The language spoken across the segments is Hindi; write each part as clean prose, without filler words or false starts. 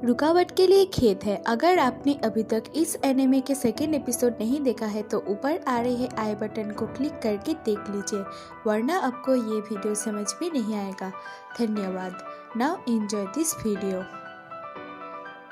रुकावट के लिए खेद है। अगर आपने अभी तक इस एनिमे के सेकेंड एपिसोड नहीं देखा है तो ऊपर आ रहे आई बटन को क्लिक करके देख लीजिए, वरना आपको ये वीडियो समझ में नहीं आएगा। धन्यवाद। Now enjoy this video.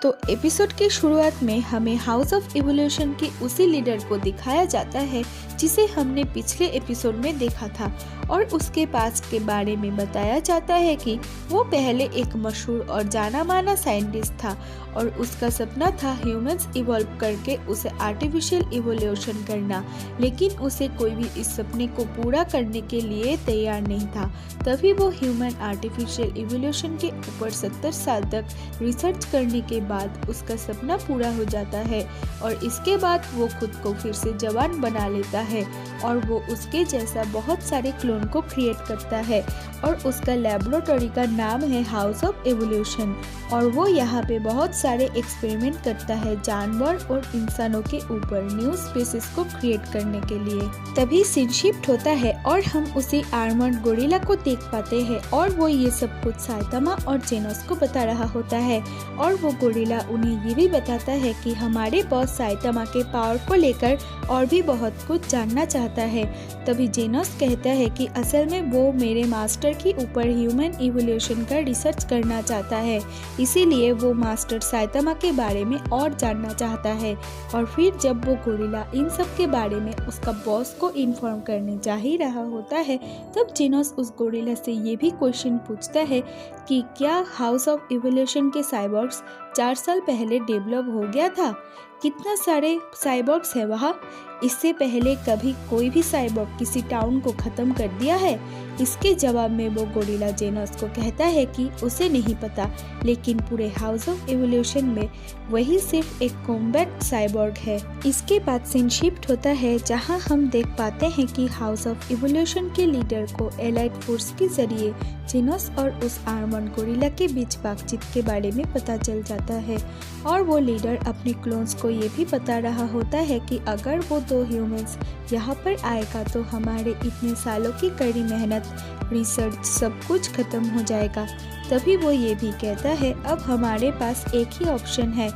तो एपिसोड की शुरुआत में हमें हाउस ऑफ इवोल्यूशन के उसी लीडर को दिखाया जाता है जिसे हमने पिछले एपिसोड में देखा था, और उसके पास के बारे में बताया जाता है कि वो पहले एक मशहूर और जाना माना साइंटिस्ट था और उसका सपना था ह्यूमंस इवॉल्व करके उसे आर्टिफिशियल इवोल्यूशन करना, लेकिन उसे कोई भी इस सपने को पूरा करने के लिए तैयार नहीं था। तभी वो ह्यूमन आर्टिफिशियल इवोल्यूशन के ऊपर 70 साल तक रिसर्च करने के बाद उसका सपना पूरा हो जाता है और इसके बाद वो खुद को फिर से जवान बना लेता है और वो उसके जैसा बहुत सारे क्लोन को क्रिएट करता है और उसका लेबोरेटरी का नाम है हाउस ऑफ इवोल्यूशन, और वो यहाँ पे बहुत सारे एक्सपेरिमेंट करता है जानवर और इंसानों के ऊपर न्यू स्पीसीज को क्रिएट करने के लिए। तभी सीन शिफ्ट होता है और हम उसी आर्मर्ड गोरिल्ला को देख पाते हैं और वो ये सब कुछ साइतामा और जेनोस को बता रहा होता है, और वो गोरिल्ला उन्हें ये भी बताता है कि हमारे बॉस साइतामा के पावर को लेकर और भी बहुत कुछ जानना चाहता है। तभी जेनोस कहता है कि असल में वो मेरे मास्टर के ऊपर ह्यूमन इवोल्यूशन का रिसर्च करना चाहता है, इसीलिए वो मास्टर साइतामा के बारे में और जानना चाहता है। और फिर जब वो गोरिल्ला इन सब के बारे में उसका बॉस को इन्फॉर्म करने जा ही रहा होता है, तब जेनोस उस गोरिल्ला से ये भी क्वेश्चन पूछता है कि क्या हाउस ऑफ इवोल्यूशन के साइबॉर्ग्स 4 साल पहले डेवलप हो गया था? कितना सारे साइबॉर्ग्स है वहाँ? इससे पहले कभी कोई भी साइबॉर्ग किसी टाउन को खत्म कर दिया है? इसके जवाब में वो गोरिल्ला जेनोस को कहता है कि उसे नहीं पता, लेकिन पूरे हाउस ऑफ इवोल्यूशन में वही सिर्फ एक कॉम्बैट साइबॉर्ग है। इसके बाद सीन शिफ्ट होता है जहां हम देख पाते हैं कि हाउस ऑफ इवोल्यूशन के लीडर को एलाइड फोर्स के जरिए जेनोस और उस आर्मर्ड गोरिल्ला के बीच बातचीत के बारे में पता चल जाता है, और वो लीडर अपने क्लोन्स को ये भी बता रहा होता है कि अगर वो 2 ह्यूमंस यहाँ पर आएगा तो हमारे इतने सालों की कड़ी मेहनत, रिसर्च सब कुछ खत्म हो जाएगा। तभी वो ये भी कहता है अब हमारे पास एक ही ऑप्शन है,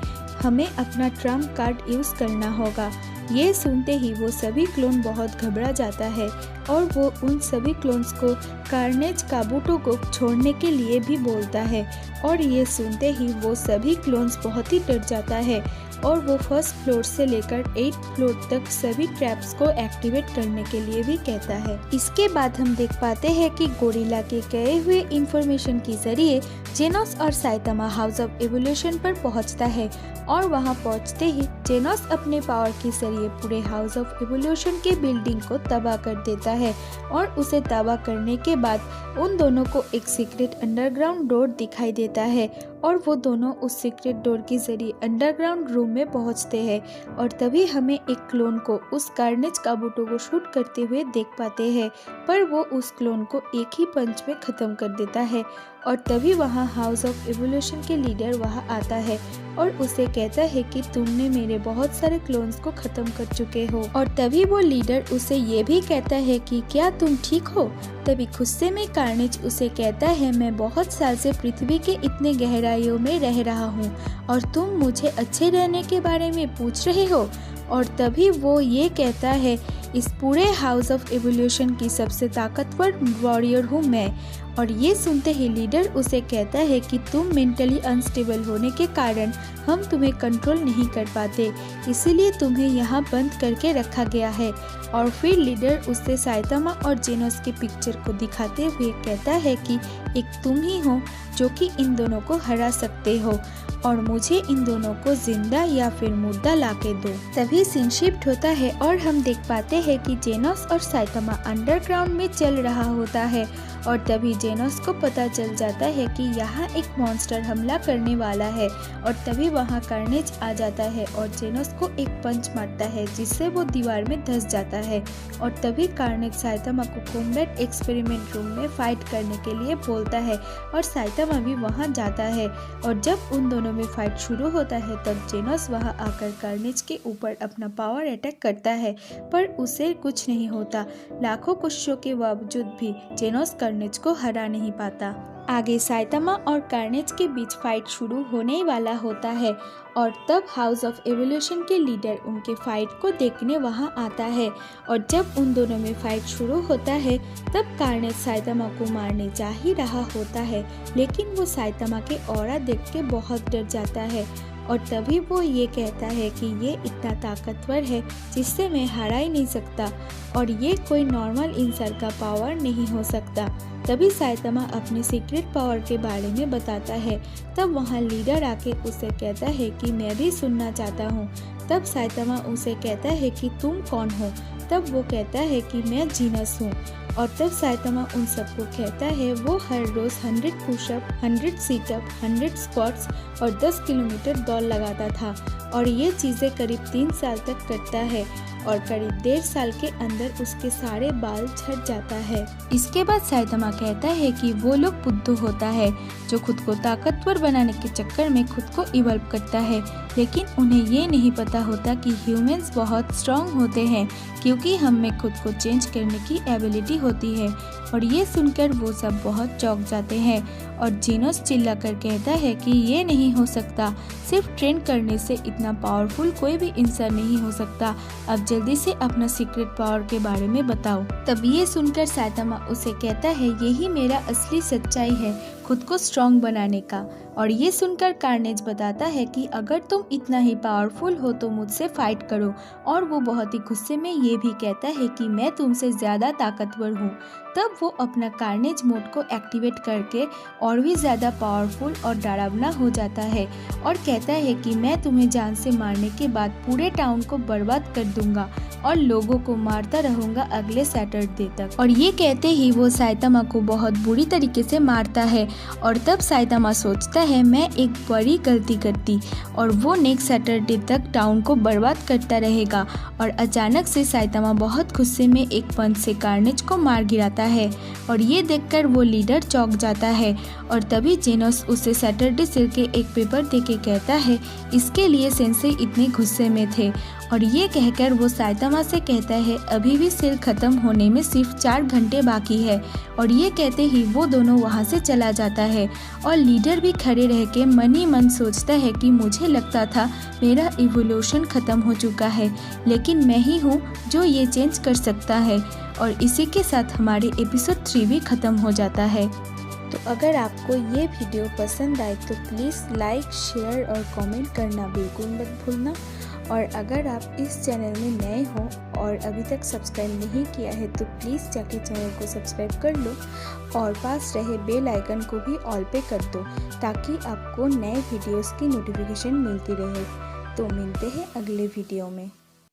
हमें अपना ट्रम्प कार्ड यूज़ करना होगा। ये सुनते ही वो सभी क्लोन बहुत घबरा जाता है और वो उन सभी क्लोन्स को कार्नेज काबूटो को छोड़ने के लिए भी बोलता है, और ये सुनते ही वो सभी क्लोन्स बहुत ही डर जाता है और वो फर्स्ट फ्लोर से लेकर 8th फ्लोर तक सभी ट्रैप्स को एक्टिवेट करने के लिए भी कहता है। इसके बाद हम देख पाते हैं कि गोरिल्ला के गए हुए इंफॉर्मेशन के जरिए जेनोस और साइतामा हाउस ऑफ इवोल्यूशन पर पहुंचता है, और वहां पहुंचते ही जेनोस अपने पावर के जरिए पूरे हाउस ऑफ इवोल्यूशन के बिल्डिंग को तबाह कर देता है, और उसे तबाह करने के बाद उन दोनों को एक सीक्रेट अंडरग्राउंड डोर दिखाई देता है और वो दोनों उस सीक्रेट डोर के जरिए अंडरग्राउंड रूम में पहुंचते हैं, और तभी हमें एक क्लोन को उस कार्नेज काबूटो को शूट करते हुए देख पाते हैं, पर वो उस क्लोन को एक ही पंच में ख़त्म कर देता है। और तभी वहाँ हाउस ऑफ इवोल्यूशन के लीडर वहाँ आता है और उसे कहता है कि तुमने मेरे बहुत सारे क्लोन्स को ख़त्म कर चुके हो, और तभी वो लीडर उसे ये भी कहता है कि क्या तुम ठीक हो? तभी गुस्से में कार्नेज उसे कहता है मैं बहुत साल से पृथ्वी के इतने गहराइयों में रह रहा हूँ और तुम मुझे अच्छे रहने के बारे में पूछ रहे हो। और तभी वो ये कहता है इस पूरे हाउस ऑफ इवोल्यूशन की सबसे ताकतवर वॉरियर हूँ मैं। और ये सुनते ही लीडर उसे कहता है कि तुम मेंटली अनस्टेबल होने के कारण हम तुम्हें कंट्रोल नहीं कर पाते, इसीलिए तुम्हें यहाँ बंद करके रखा गया है। और फिर लीडर उससे साइतामा और जेनोस की पिक्चर को दिखाते हुए कहता है कि एक तुम ही हो जो कि इन दोनों को हरा सकते हो, और मुझे इन दोनों को जिंदा या फिर मुर्दा लाके दो। तभी सीन शिफ्ट होता है और हम देख पाते हैं कि जेनोस और साइतामा अंडरग्राउंड में चल रहा होता है, और तभी जेनोस को पता चल जाता है कि यहाँ एक मॉन्स्टर हमला करने वाला है, और तभी वहाँ कार्नेज आ जाता है और जेनोस को एक पंच मारता है जिससे वो दीवार में धंस जाता है। और तभी कार्नेज साइतामा को कॉम्बैट एक्सपेरिमेंट रूम में फाइट करने के लिए बोलता है, और साइतामा भी वहाँ जाता है, और जब उन दोनों में फाइट शुरू होता है तब जेनोस वहाँ आकर कार्नेज के ऊपर अपना पावर अटैक करता है, पर उसे कुछ नहीं होता। लाखों कोशिशों के बावजूद भी जेनोस कार्नेज को हरा नहीं पाता। आगे साइतामा और कार्नेज के बीच फाइट शुरू होने वाला होता है और तब हाउस ऑफ एवोल्यूशन के लीडर उनके फाइट को देखने वहां आता है। और जब उन दोनों में फाइट शुरू होता है तब कार्नेज साइतामा को मारने जा ही रहा होता है, लेकिन वो साइतामा के ऑरा देख के बहुत डर जाता है और तभी वो ये कहता है कि ये इतना ताकतवर है जिससे मैं हरा ही नहीं सकता और ये कोई नॉर्मल इंसान का पावर नहीं हो सकता। तभी साइतामा अपने सीक्रेट पावर के बारे में बताता है। तब वहाँ लीडर आके उसे कहता है कि मैं भी सुनना चाहता हूँ। तब साइतामा उसे कहता है कि तुम कौन हो। तब वो कहता है कि मैं जीनस हूँ। और तब साइतामा उन सबको कहता है वो हर रोज 100 पुशअप, 100 सीटअप, 100 स्क्वाट्स और 10 किलोमीटर दौड़ लगाता था और ये चीज़ें करीब 3 साल तक करता है और करीब 1.5 साल के अंदर उसके सारे बाल झड़ जाता है। इसके बाद साइतामा कहता है कि वो लोग बुद्धू होता है जो खुद को ताकतवर बनाने के चक्कर में खुद को इवॉल्व करता है, लेकिन उन्हें ये नहीं पता होता कि ह्यूमंस बहुत स्ट्रांग होते हैं क्योंकि हम में खुद को चेंज करने की एबिलिटी होती है। और ये सुनकर वो सब बहुत चौंक जाते हैं और जीनस चिल्लाकर कहता है कि ये नहीं हो सकता, सिर्फ ट्रेन करने से इतना पावरफुल कोई भी इंसान नहीं हो सकता। अब जल्दी से अपना सीक्रेट पावर के बारे में बताओ। तब ये सुनकर साइतामा उसे कहता है यही मेरा असली सच्चाई है, खुद को स्ट्रॉन्ग बनाने का। और ये सुनकर कार्नेज बताता है कि अगर तुम इतना ही पावरफुल हो तो मुझसे फाइट करो। और वो बहुत ही गुस्से में ये भी कहता है कि मैं तुमसे ज़्यादा ताकतवर हूँ। तब वो अपना कार्नेज मोड को एक्टिवेट करके और भी ज़्यादा पावरफुल और डरावना हो जाता है और कहता है कि मैं तुम्हें जान से मारने के बाद पूरे टाउन को बर्बाद कर दूंगा और लोगों को मारता रहूंगा अगले सैटरडे तक। और ये कहते ही वो साइतामा को बहुत बुरी तरीके से मारता है और तब साइतामा सोचता है मैं एक बड़ी गलती करती और वो नेक्स्ट सैटरडे तक टाउन को बर्बाद करता रहेगा। और अचानक से साइतामा बहुत गुस्से में एक पंच से कार्नेज को मार गिराता है और ये देखकर वो लीडर चौंक जाता है। और तभी जेनोस उसे सैटरडे सेल के एक पेपर देके कहता है इसके लिए सेंसेई इतने गुस्से में थे। और ये कहकर वो साइतामा से कहता है अभी भी सेल खत्म होने में सिर्फ 4 घंटे बाकी है। और ये कहते ही वो दोनों वहाँ से चला जाता है और लीडर भी खड़े रह के मन ही मन सोचता है कि मुझे लगता था मेरा इवोल्यूशन ख़त्म हो चुका है, लेकिन मैं ही हूँ जो ये चेंज कर सकता है। और इसी के साथ हमारे एपिसोड 3 भी ख़त्म हो जाता है। तो अगर आपको ये वीडियो पसंद आए तो प्लीज़ लाइक, शेयर और कमेंट करना बिल्कुल मत भूलना। और अगर आप इस चैनल में नए हो और अभी तक सब्सक्राइब नहीं किया है तो प्लीज़ जाके चैनल को सब्सक्राइब कर लो और पास रहे बेल आइकन को भी ऑल पे कर दो ताकि आपको नए वीडियोस की नोटिफिकेशन मिलती रहे। तो मिलते हैं अगले वीडियो में।